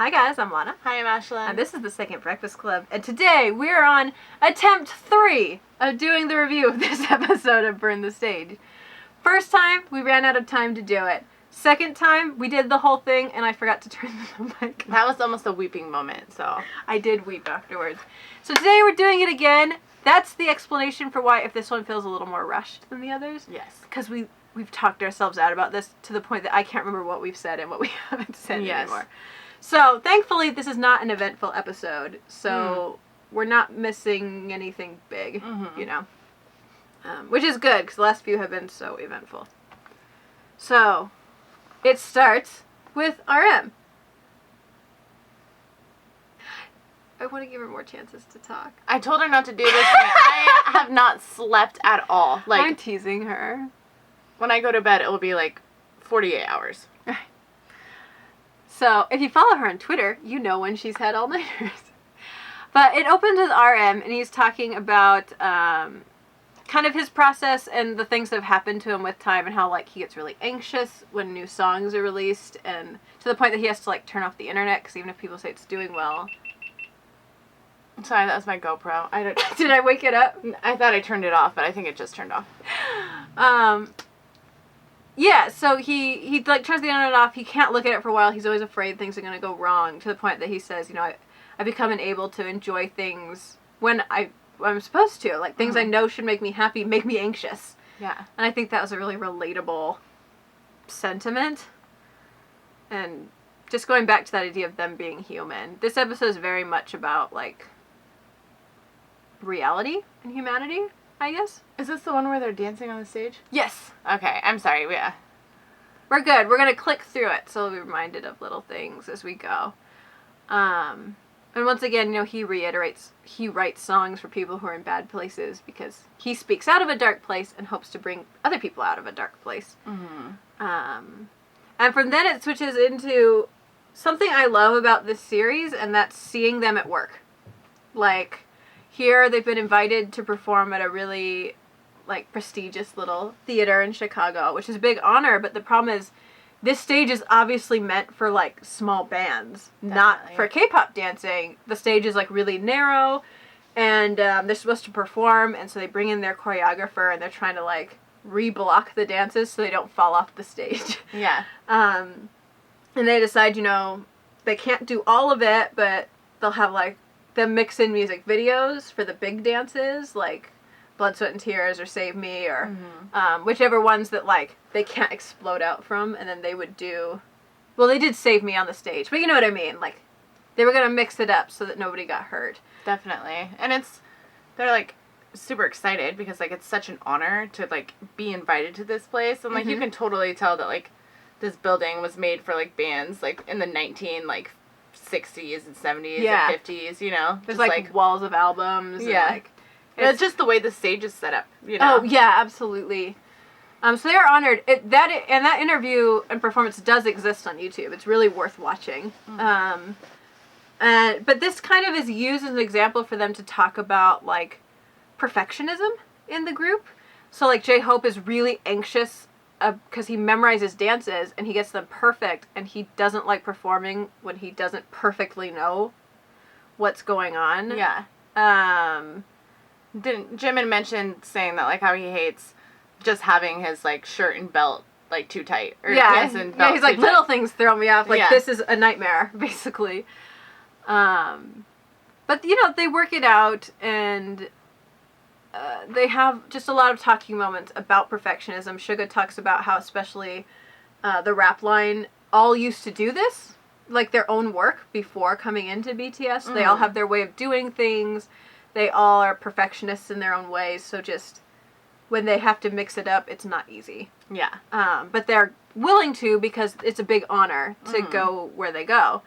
Hi guys, I'm Lana. Hi, I'm Ashlyn. And this is the Second Breakfast Club. And today we're on attempt 3 of doing the review of this episode of Burn the Stage. First time, we ran out of time to do it. Second time, we did the whole thing and I forgot to turn the mic on. That was almost a weeping moment, so. I did weep afterwards. So today we're doing it again. That's the explanation for why if this one feels a little more rushed than the others. Yes. Because we've talked ourselves out about this to the point that I can't remember what we've said and what we haven't said anymore. So, thankfully, this is not an eventful episode, so we're not missing anything big, you know, which is good, because the last few have been so eventful. So, it starts with RM. I want to give her more chances to talk. I told her not to do this. I have not slept at all. Like, I'm teasing her. When I go to bed, it will be like 48 hours. So, if you follow her on Twitter, you know when she's had all-nighters. But it opens with RM, and he's talking about kind of his process and the things that have happened to him with time, and how, like, he gets really anxious when new songs are released, and to the point that he has to, like, turn off the internet, because even if people say it's doing well. Sorry, that was my GoPro. Did I wake it up? I thought I turned it off, but I think it just turned off. Yeah, so he like turns the internet off. He can't look at it for a while. He's always afraid things are going to go wrong, to the point that he says, you know, I become unable to enjoy things when I'm supposed to. Like, things I know should make me happy make me anxious. Yeah. And I think that was a really relatable sentiment. And just going back to that idea of them being human. This episode is very much about, like, reality and humanity, I guess. Is this the one where they're dancing on the stage? Yes. Okay, I'm sorry, yeah. We're good. We're going to click through it, so we'll be reminded of little things as we go. And once again, you know, he reiterates, he writes songs for people who are in bad places because he speaks out of a dark place and hopes to bring other people out of a dark place. And from then it switches into something I love about this series, and that's seeing them at work. Like, here they've been invited to perform at a really, like, prestigious little theater in Chicago, which is a big honor, but the problem is this stage is obviously meant for, like, small bands, not for K-pop dancing. The stage is, like, really narrow, and they're supposed to perform, and so they bring in their choreographer, and they're trying to, like, re-block the dances so they don't fall off the stage. Yeah. And they decide, you know, they can't do all of it, but they'll have, like, them mix in music videos for the big dances, like Blood, Sweat, and Tears or Save Me, or whichever ones that, like, they can't explode out from, and then they would do, well, they did Save Me on the stage, but you know what I mean, like, they were going to mix it up so that nobody got hurt. Definitely. And they're, like, super excited because, like, it's such an honor to, like, be invited to this place, and, like, you can totally tell that, like, this building was made for, like, bands, like, in the 60s and 70s and 50s, you know? There's, like, walls of albums. Yeah. And, like, it's just the way the stage is set up, you know? Oh, yeah, absolutely. So they are honored. That interview and performance does exist on YouTube. It's really worth watching. But this kind of is used as an example for them to talk about, like, perfectionism in the group. So, like, J-Hope is really anxious because he memorizes dances and he gets them perfect, and he doesn't like performing when he doesn't perfectly know what's going on. Yeah. Didn't Jimin mention saying that, like, how he hates just having his, like, shirt and belt, like, too tight? Or he's like, little things throw me off. Like, this is a nightmare, basically. But, you know, they work it out, and they have just a lot of talking moments about perfectionism. Suga talks about how especially the rap line all used to do this, like their own work before coming into BTS. They all have their way of doing things. They all are perfectionists in their own ways. So just when they have to mix it up, it's not easy. Yeah. But they're willing to because it's a big honor to go where they go.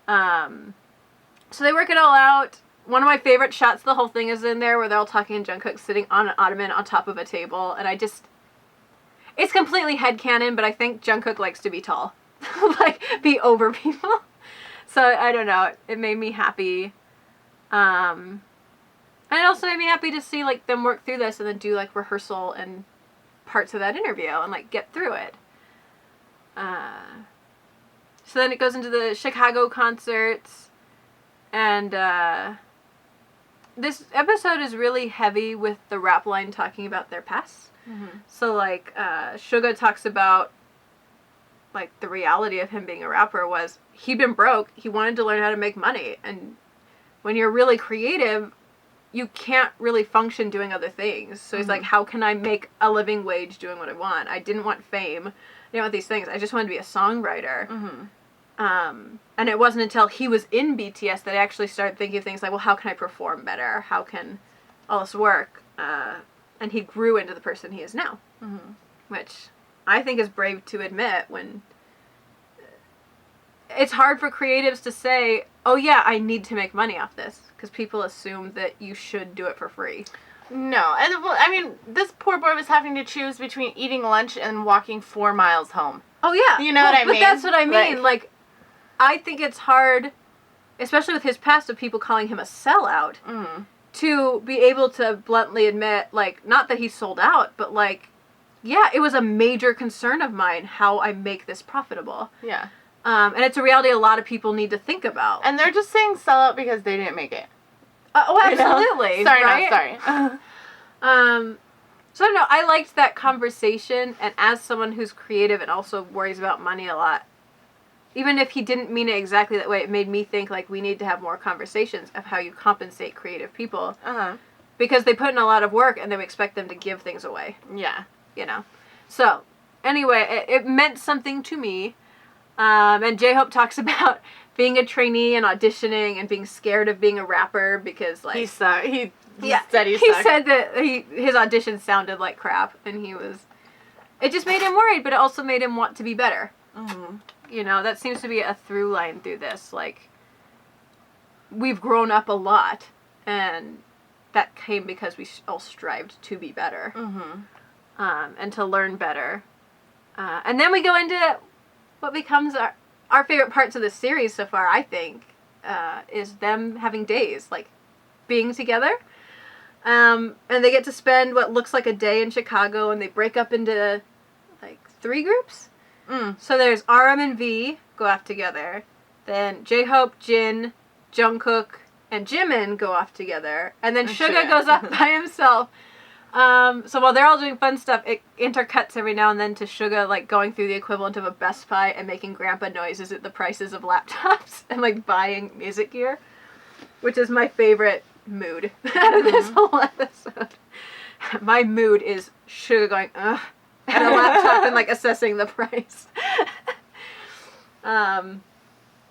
So they work it all out. One of my favorite shots of the whole thing is in there where they're all talking and Jungkook sitting on an ottoman on top of a table. And it's completely headcanon, but I think Jungkook likes to be tall. Like, be over people. So, I don't know. It made me happy. And it also made me happy to see, like, them work through this and then do, like, rehearsal and parts of that interview and, like, get through it. So then it goes into the Chicago concerts, and this episode is really heavy with the rap line talking about their past. Mm-hmm. So, like, Suga talks about, like, the reality of him being a rapper was he'd been broke, he wanted to learn how to make money, and when you're really creative, you can't really function doing other things. So he's like, how can I make a living wage doing what I want? I didn't want fame. I didn't want these things. I just wanted to be a songwriter. And it wasn't until he was in BTS that I actually started thinking of things like, well, how can I perform better? How can all this work? And he grew into the person he is now. Which I think is brave to admit when... It's hard for creatives to say, oh yeah, I need to make money off this. Because people assume that you should do it for free. No. And, well, I mean, this poor boy was having to choose between eating lunch and walking 4 miles home. Oh yeah. You know what I mean? But that's what I mean. Like, I think it's hard, especially with his past of people calling him a sellout, to be able to bluntly admit, like, not that he sold out, but like, yeah, it was a major concern of mine how I make this profitable. Yeah. And it's a reality a lot of people need to think about. And they're just saying sellout because they didn't make it. Oh, absolutely. You know? Sorry, right? not sorry. So no, I liked that conversation, and as someone who's creative and also worries about money a lot, even if he didn't mean it exactly that way, it made me think, like, we need to have more conversations of how you compensate creative people. Because they put in a lot of work, and they expect them to give things away. Yeah. You know? So, anyway, it meant something to me. And J-Hope talks about being a trainee and auditioning and being scared of being a rapper because, like... He sucked. He He said that his audition sounded like crap, and he was... It just made him worried, but it also made him want to be better. You know, that seems to be a through line through this. Like, we've grown up a lot, and that came because we all strived to be better. And to learn better. And then we go into what becomes our favorite parts of the series so far, I think, is them having days, like, being together. And they get to spend what looks like a day in Chicago, and they break up into, like, 3 groups. So there's RM and V go off together. Then J-Hope, Jin, Jungkook, and Jimin go off together. And then Suga goes off by himself. So while they're all doing fun stuff, it intercuts every now and then to Suga, like, going through the equivalent of a Best Buy and making grandpa noises at the prices of laptops and, like, buying music gear. Which is my favorite mood out of this whole episode. My mood is Suga going, ugh, at a laptop and, like, assessing the price.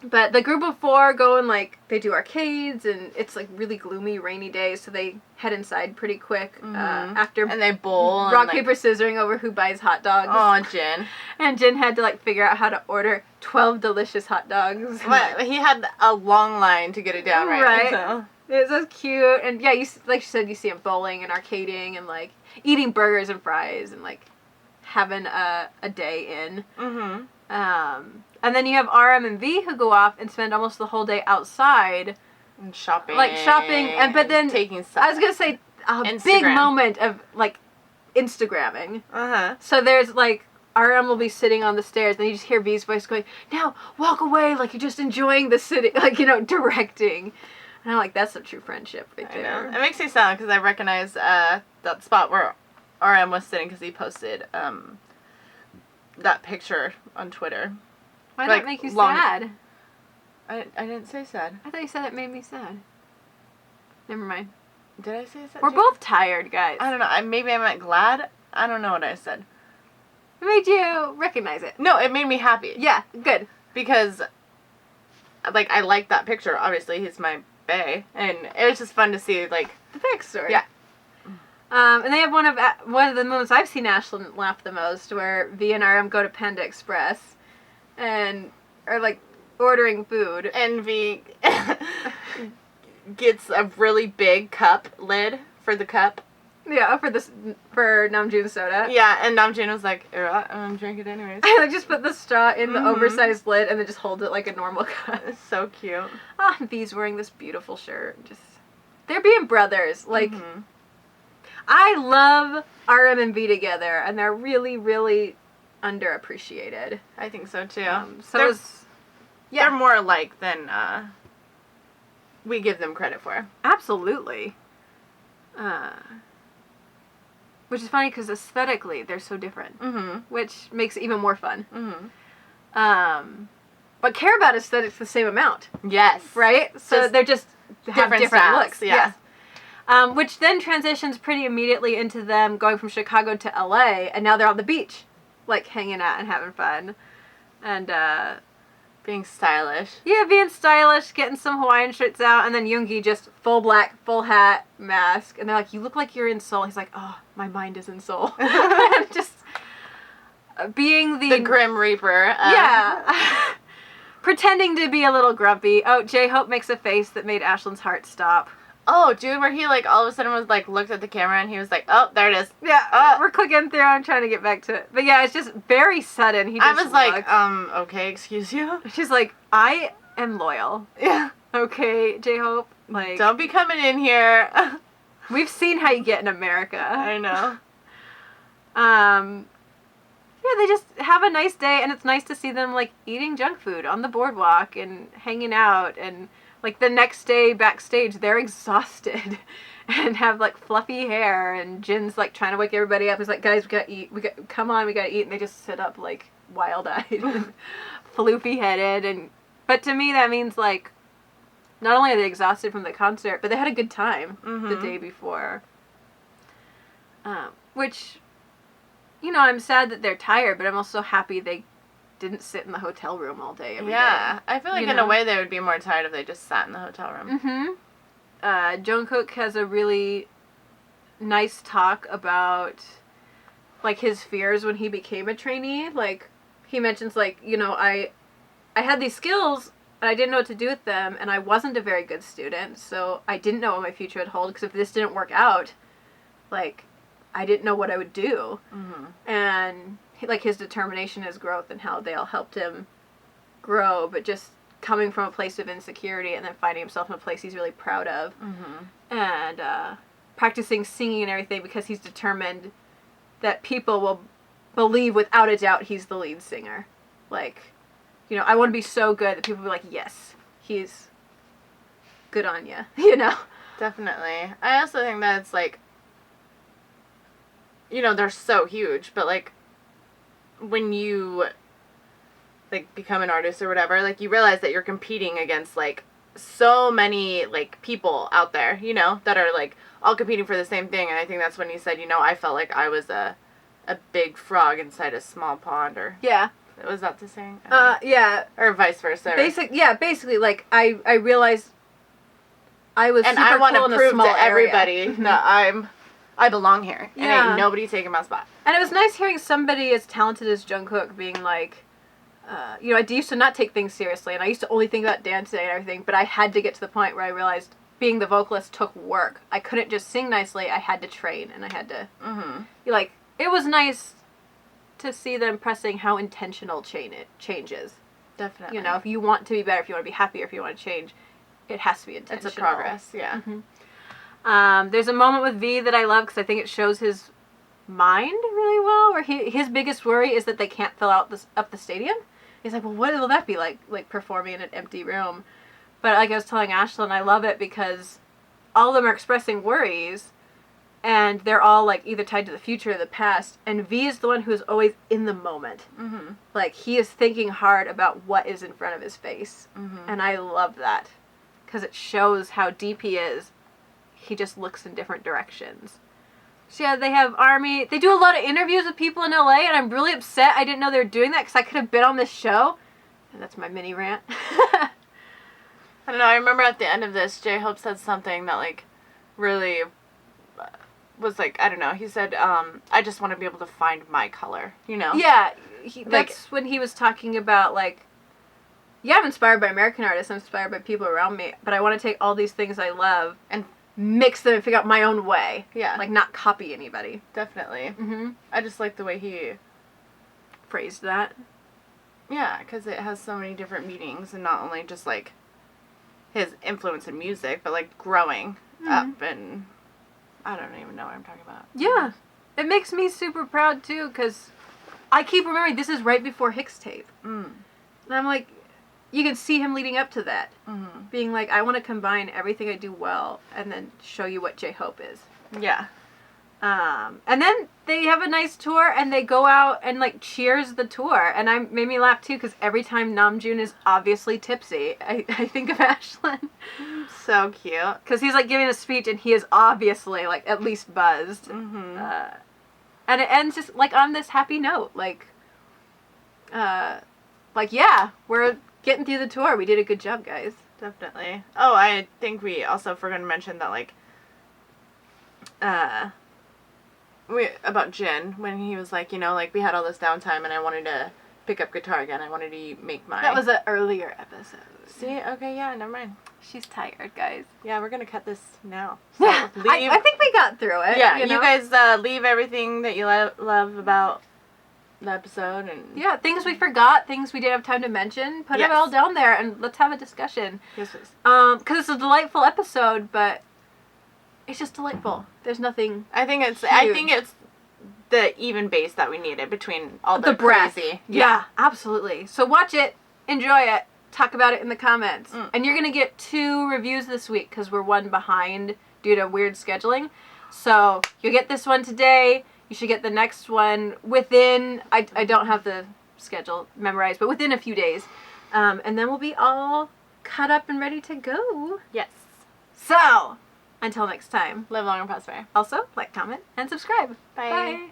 But the group of 4 go and, like, they do arcades, and it's, like, really gloomy, rainy days, so they head inside pretty quick after... And they bowl. Rock, paper, scissoring over who buys hot dogs. Oh, Jin. And Jin had to, like, figure out how to order 12 delicious hot dogs. But he had a long line to get it down right. So. It was cute. And, yeah, like you said, you see him bowling and arcading and, like, eating burgers and fries and, like, having a day in. And then you have RM and V who go off and spend almost the whole day outside. And shopping. Like, shopping. But then, taking stuff. I was going to say, a big moment of, like, Instagramming. So there's, like, RM will be sitting on the stairs, and you just hear V's voice going, now, walk away, like you're just enjoying the city, like, you know, directing. And I'm like, that's a true friendship right there. It makes me sad, because I recognize that spot where RM was sitting, because he posted that picture on Twitter. Why did that make you sad? I didn't say sad. I thought you said it made me sad. Never mind. Did I say sad? We're both tired, guys. I don't know. Maybe I meant glad. I don't know what I said. It made you recognize it. No, it made me happy. Yeah, good. Because, like, I like that picture. Obviously, he's my bae. And it was just fun to see, like... The backstory. Yeah. And they have one of the moments I've seen Ashlyn laugh the most, where V and RM go to Panda Express and are, like, ordering food. And V gets a really big cup lid for the cup. Yeah, for Namjoon's soda. Yeah, and Namjoon was like, I'm drinking it anyways. I just put the straw in the oversized lid and then just hold it like a normal cup. It's so cute. Ah, V's wearing this beautiful shirt. They're being brothers. Like, I love RM and V together, and they're really, really underappreciated. I think so too. So is Yeah. They're more alike than we give them credit for. Absolutely. Which is funny because aesthetically they're so different, which makes it even more fun. But care about aesthetics the same amount. Yes. Right? So Just they're just have different styles, looks. yeah. Which then transitions pretty immediately into them going from Chicago to LA, and now they're on the beach, like hanging out and having fun. And being stylish. Yeah, being stylish, getting some Hawaiian shirts out, and then Yoongi just full black, full hat, mask, and they're like, "You look like you're in Seoul." He's like, "Oh, my mind is in Seoul." Just being the Grim Reaper. Yeah. Pretending to be a little grumpy. Oh, J-Hope makes a face that made Ashlyn's heart stop. Oh, dude, where he, like, all of a sudden was, like, looked at the camera and he was like, oh, there it is. Yeah, we're clicking through. I'm trying to get back to it. But yeah, it's just very sudden. He just I was like, okay, excuse you? She's like, I am loyal. Yeah. Okay, J-Hope. Like, don't be coming in here. We've seen how you get in America. I know. Yeah, they just have a nice day, and it's nice to see them, like, eating junk food on the boardwalk and hanging out, and, like, the next day backstage, they're exhausted and have, like, fluffy hair, and Jin's, like, trying to wake everybody up. He's like, guys, we gotta eat. Come on, we gotta eat. And they just sit up, like, wild-eyed and floopy-headed. But to me, that means, like, not only are they exhausted from the concert, but they had a good time the day before. Which, you know, I'm sad that they're tired, but I'm also happy they didn't sit in the hotel room all day every day. I feel like in a way they would be more tired if they just sat in the hotel room. Jungkook has a really nice talk about, like, his fears when he became a trainee. Like, he mentions, like, you know, I had these skills, and I didn't know what to do with them, and I wasn't a very good student, so I didn't know what my future would hold, because if this didn't work out, like, I didn't know what I would do. And, like, his determination, his growth, and how they all helped him grow, but just coming from a place of insecurity and then finding himself in a place he's really proud of. And practicing singing and everything because he's determined that people will believe without a doubt he's the lead singer. Like, you know, I want to be so good that people will be like, yes, he's good on you, you know? Definitely. I also think that it's, like, you know, they're so huge, but, like, when you, like, become an artist or whatever, like, you realize that you're competing against, like, so many, like, people out there, you know, that are, like, all competing for the same thing. And I think that's when he said, you know, I felt like I was a big frog inside a small pond, or... Yeah. Was that the saying? Yeah. Or vice versa. Basically, like, I realized I was and super I want cool to in prove a small to everybody area. that I belong here. And ain't nobody taking my spot. And it was nice hearing somebody as talented as Jungkook being like, you know, I used to not take things seriously, and I used to only think about dancing and everything, but I had to get to the point where I realized being the vocalist took work. I couldn't just sing nicely, I had to train, and I had to, like, it was nice to see them pressing how intentional change is. Definitely. You know, if you want to be better, if you want to be happier, if you want to change, it has to be intentional. It's a progress, yeah. There's a moment with V that I love because I think it shows his mind really well, where his biggest worry is that they can't fill out up the stadium. He's like, well, what will that be like performing in an empty room? But like I was telling Ashlyn, I love it because all of them are expressing worries, and they're all, like, either tied to the future or the past, and V is the one who is always in the moment. Like, he is thinking hard about what is in front of his face, and I love that because it shows how deep he is. He just looks in different directions. So yeah, they have ARMY. They do a lot of interviews with people in LA, and I'm really upset I didn't know they were doing that because I could have been on this show. And that's my mini rant. I don't know, I remember at the end of this, J-Hope said something that, like, really was, like, I don't know, he said, I just want to be able to find my color, you know? Yeah, that's when he was talking about, like, yeah, I'm inspired by American artists, I'm inspired by people around me, but I want to take all these things I love and mix them and figure out my own way. Yeah. Like, not copy anybody. Definitely. I just like the way he phrased that. Yeah, because it has so many different meanings, and not only just, like, his influence in music, but, like, growing up, and I don't even know what I'm talking about. Yeah. It makes me super proud, too, because I keep remembering this is right before Hicks tape. And I'm like, you can see him leading up to that. Mm-hmm. Being like, I want to combine everything I do well and then show you what J-Hope is. Yeah. And then they have a nice tour and they go out and like cheers the tour. And made me laugh too because every time Namjoon is obviously tipsy, I think of Ashlyn. So cute. Because he's like giving a speech and he is obviously like at least buzzed. Mm-hmm. And it ends just like on this happy note. Like yeah, we're getting through the tour. We did a good job, guys. Definitely. Oh, I think we also forgot to mention that, like, about Jin, when he was like, you know, like, we had all this downtime and I wanted to pick up guitar again. I wanted to make my... That was an earlier episode. See? Okay, yeah, never mind. She's tired, guys. Yeah, we're going to cut this now. So Yeah, I think we got through it. Yeah, you know? guys leave everything that you love about the episode. And yeah, things we forgot, things we didn't have time to mention. Put it Yes. all down there and let's have a discussion. Yes, please. Because it's a delightful episode, but it's just delightful. There's nothing. I think it's the even base that we needed between all the breath. crazy. Yeah, absolutely. So watch it, enjoy it, talk about it in the comments. And you're going to get 2 reviews this week because we're 1 behind due to weird scheduling. So you'll get this one today. You should get the next one within, I don't have the schedule memorized, but within a few days. And then we'll be all caught up and ready to go. Yes. So, until next time. Live long and prosper. Also, like, comment, and subscribe. Bye. Bye.